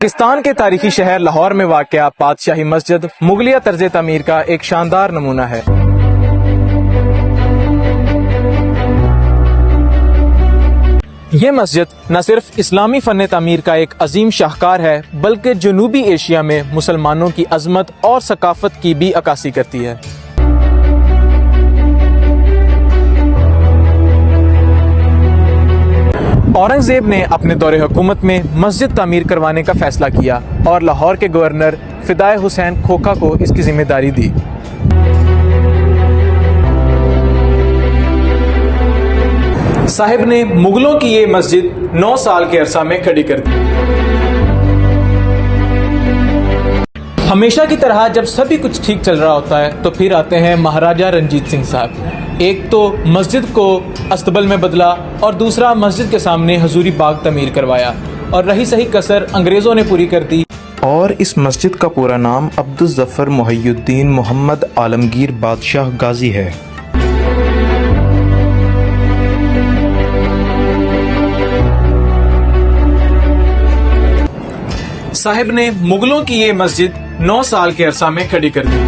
पाकिस्तान के तारीखी शहर लाहौर में वाक़या बादशाही मस्जिद मुगलिया तर्ज तामीर का एक शानदार नमूना है। ये मस्जिद न सिर्फ इस्लामी फ़न तामीर का एक अजीम शाहकार है, बल्कि जनूबी एशिया में मुसलमानों की अज़मत और सकाफ़त की भी अक्कासी करती है। औरंगज़ेब ने अपने दौरे हुकूमत में मस्जिद तामीर करवाने का फैसला किया और लाहौर के गवर्नर फिदाए हुसैन खोखा को इसकी जिम्मेदारी दी। साहिब ने मुगलों की ये मस्जिद 9 साल के अरसा में खड़ी कर दी। हमेशा की तरह जब सभी कुछ ठीक चल रहा होता है तो फिर आते हैं महाराजा रणजीत सिंह साहब। एक तो मस्जिद को अस्तबल में बदला और दूसरा मस्जिद के सामने हजूरी बाग तमीर करवाया, और रही सही कसर अंग्रेज़ों ने पूरी कर दी। और इस मस्जिद का पूरा नाम अब्दुल ज़फ़र मुहियुद्दीन मोहम्मद आलमगीर बादशाह गाजी है। साहिब ने मुगलों की ये मस्जिद 9 साल के अरसा में खड़ी कर दी।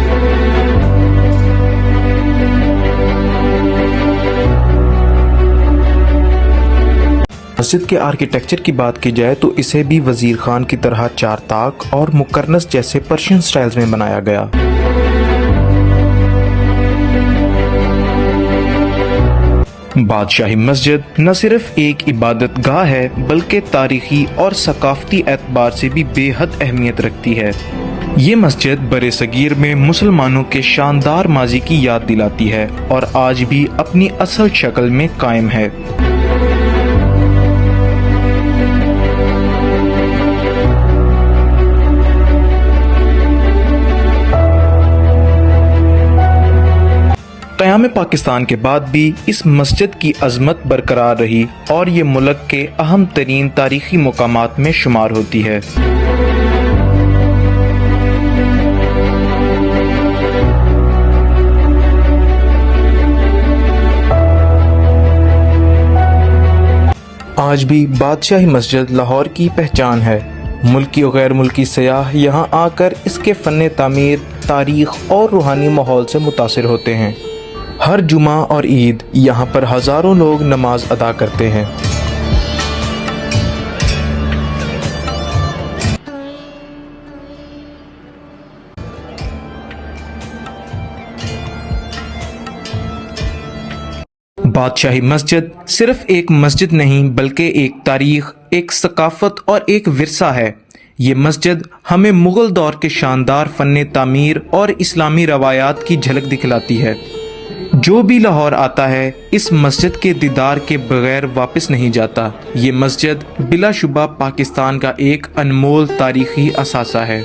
मस्जिद के आर्किटेक्चर की बात की जाए तो इसे भी वजीर खान की तरह 4 ताक और मुकर्नस जैसे पर्शियन स्टाइल्स में बनाया गया। बादशाही मस्जिद न सिर्फ एक इबादत गाह है, बल्कि तारीखी और सकाफती एतबार से भी बेहद अहमियत रखती है। ये मस्जिद बरे सगीर में मुसलमानों के शानदार माजी की याद दिलाती है और आज भी अपनी असल शक्ल में कायम है। क़याम पाकिस्तान के बाद भी इस मस्जिद की अज़मत बरकरार रही और ये मुल्क के अहम तरीन तारीख़ी मुकामात में शुमार होती है। आज भी बादशाही मस्जिद लाहौर की पहचान है। मुल्की और गैर मुल्की सयाह यहाँ आकर इसके फ़न तामीर, तारीख़ और रूहानी माहौल से मुतासिर होते हैं। हर जुमा और ईद यहाँ पर हज़ारों लोग नमाज अदा करते हैं। बादशाही मस्जिद सिर्फ एक मस्जिद नहीं, बल्कि एक तारीख़, एक सकाफ़त और एक विरसा है। ये मस्जिद हमें मुग़ल दौर के शानदार फ़न तामीर और इस्लामी रवायात की झलक दिखलाती है। जो भी लाहौर आता है इस मस्जिद के दीदार के बगैर वापस नहीं जाता। ये मस्जिद बिलाशुबा पाकिस्तान का एक अनमोल तारीख़ी असासा है।